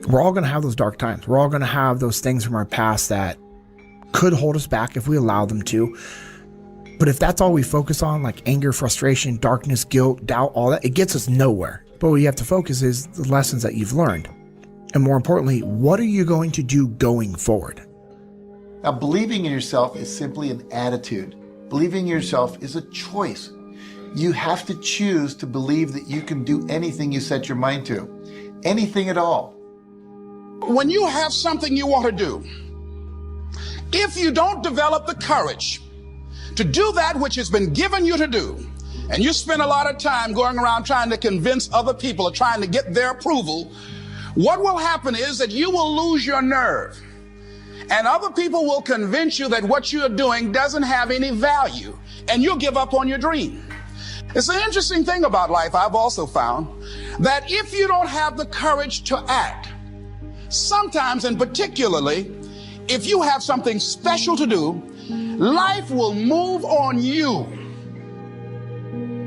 We're all going to have those dark times. We're all going to have those things from our past that could hold us back if we allow them to. But if that's all we focus on, like anger, frustration, darkness, guilt, doubt, all that, it gets us nowhere. But what you have to focus is the lessons that you've learned. And more importantly, what are you going to do going forward? Now, believing in yourself is simply an attitude. Believing in yourself is a choice. You have to choose to believe that you can do anything you set your mind to. Anything at all. When you have something you want to do, if you don't develop the courage to do that which has been given you to do, and you spend a lot of time going around trying to convince other people or trying to get their approval, what will happen is that you will lose your nerve. And other people will convince you that what you're doing doesn't have any value, and you'll give up on your dream. It's an interesting thing about life, I've also found, that if you don't have the courage to act, sometimes and particularly, if you have something special to do, life will move on you.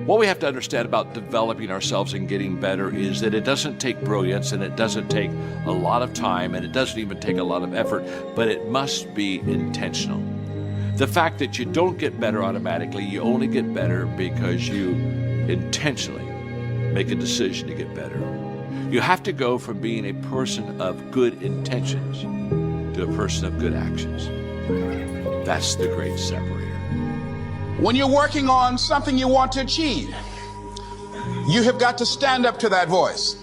What we have to understand about developing ourselves and getting better is that it doesn't take brilliance, and it doesn't take a lot of time, and it doesn't even take a lot of effort, but it must be intentional. The fact that you don't get better automatically, you only get better because you intentionally make a decision to get better. You have to go from being a person of good intentions to a person of good actions. That's the great separator. When you're working on something you want to achieve, you have got to stand up to that voice.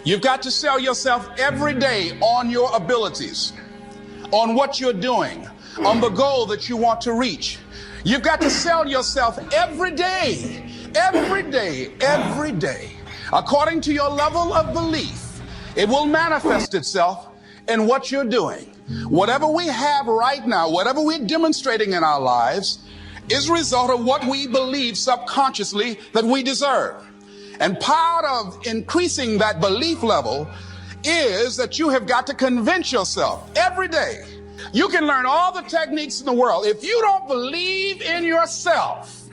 You've got to sell yourself every day on your abilities, on what you're doing, on the goal that you want to reach. You've got to sell yourself every day, every day, every day. According to your level of belief, it will manifest itself in what you're doing. Whatever we have right now, whatever we're demonstrating in our lives, is a result of what we believe subconsciously that we deserve. And part of increasing that belief level is that you have got to convince yourself every day. You can learn all the techniques in the world. If you don't believe in yourself,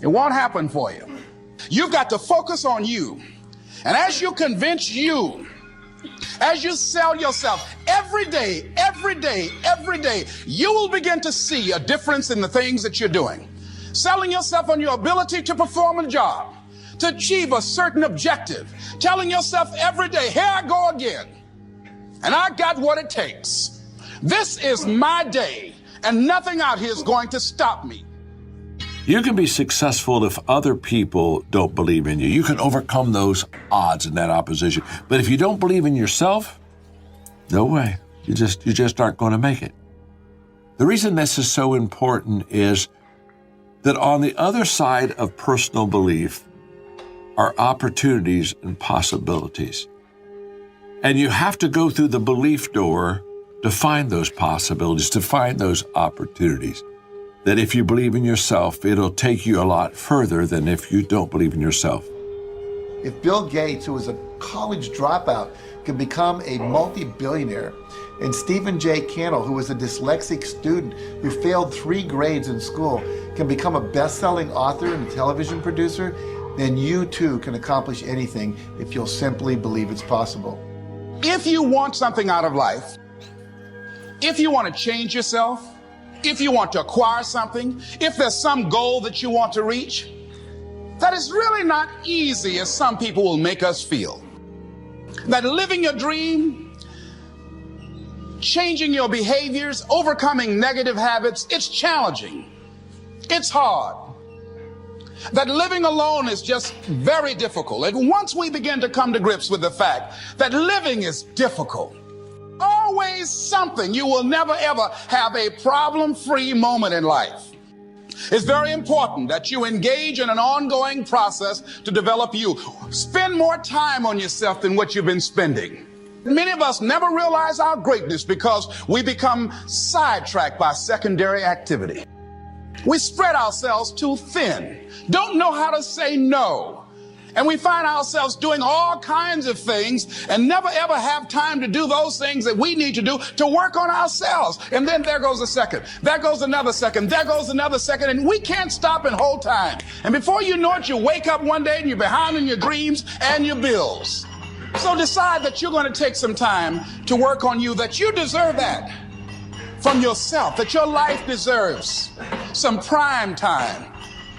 it won't happen for you. You've got to focus on you. And as you convince you, as you sell yourself every day, every day, every day, you will begin to see a difference in the things that you're doing. Selling yourself on your ability to perform a job, to achieve a certain objective. Telling yourself every day, here I go again. And I got what it takes. This is my day, and nothing out here is going to stop me. You can be successful if other people don't believe in you. You can overcome those odds and that opposition. But if you don't believe in yourself, no way. You just aren't going to make it. The reason this is so important is that on the other side of personal belief are opportunities and possibilities. And you have to go through the belief door to find those possibilities, to find those opportunities. That if you believe in yourself, it'll take you a lot further than if you don't believe in yourself. If Bill Gates, who was a college dropout, could become a multi-billionaire, and Stephen J. Cannell, who was a dyslexic student who failed 3 grades in school, can become a best-selling author and a television producer, then you too can accomplish anything if you'll simply believe it's possible. If you want something out of life, if you want to change yourself, if you want to acquire something, if there's some goal that you want to reach, that is really not easy as some people will make us feel. That living your dream, changing your behaviors, overcoming negative habits, it's challenging. It's hard. That living alone is just very difficult. And once we begin to come to grips with the fact that living is difficult, always something. You will never ever have a problem-free moment in life. It's very important that you engage in an ongoing process to develop you. Spend more time on yourself than what you've been spending. Many of us never realize our greatness because we become sidetracked by secondary activity. We spread ourselves too thin, don't know how to say no, And we find ourselves doing all kinds of things and never ever have time to do those things that we need to do to work on ourselves. And then there goes a second, there goes another second, there goes another second, and we can't stop and hold time. And before you know it, you wake up one day and you're behind on your dreams and your bills. So decide that you're going to take some time to work on you, that you deserve that from yourself, that your life deserves some prime time.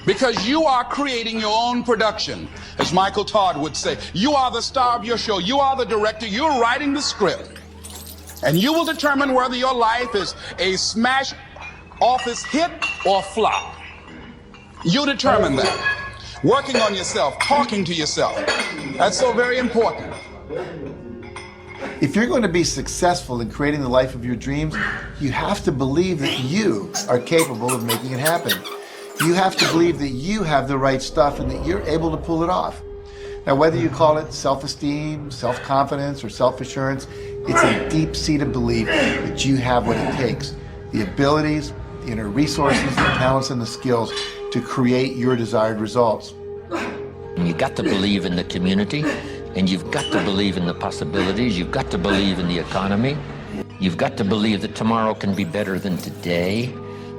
Because you are creating your own production. As Michael Todd would say, you are the star of your show. You are the director. You're writing the script. And you will determine whether your life is a smash office hit or flop. You determine that. Working on yourself, talking to yourself. That's so very important. If you're going to be successful in creating the life of your dreams, you have to believe that you are capable of making it happen. You have to believe that you have the right stuff and that you're able to pull it off. Now, whether you call it self-esteem, self-confidence, or self-assurance, it's a deep-seated belief that you have what it takes, the abilities, the inner resources, the talents, and the skills to create your desired results. And you've got to believe in the community, and you've got to believe in the possibilities, you've got to believe in the economy, you've got to believe that tomorrow can be better than today.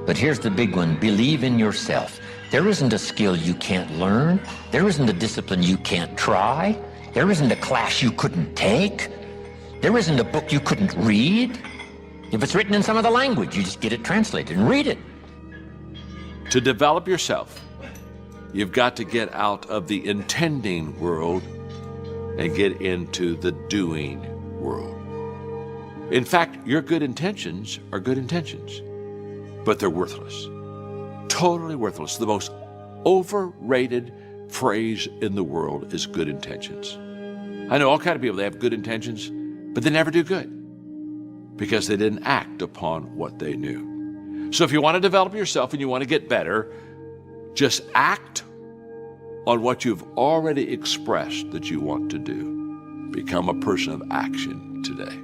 But here's the big one, believe in yourself. There isn't a skill you can't learn. There isn't a discipline you can't try. There isn't a class you couldn't take. There isn't a book you couldn't read. If it's written in some other language, you just get it translated and read it. To develop yourself, you've got to get out of the intending world and get into the doing world. In fact, your good intentions are good intentions, but they're worthless. Totally worthless. The most overrated phrase in the world is good intentions. I know all kinds of people, they have good intentions, but they never do good because they didn't act upon what they knew. So if you want to develop yourself and you want to get better, just act on what you've already expressed that you want to do. Become a person of action today.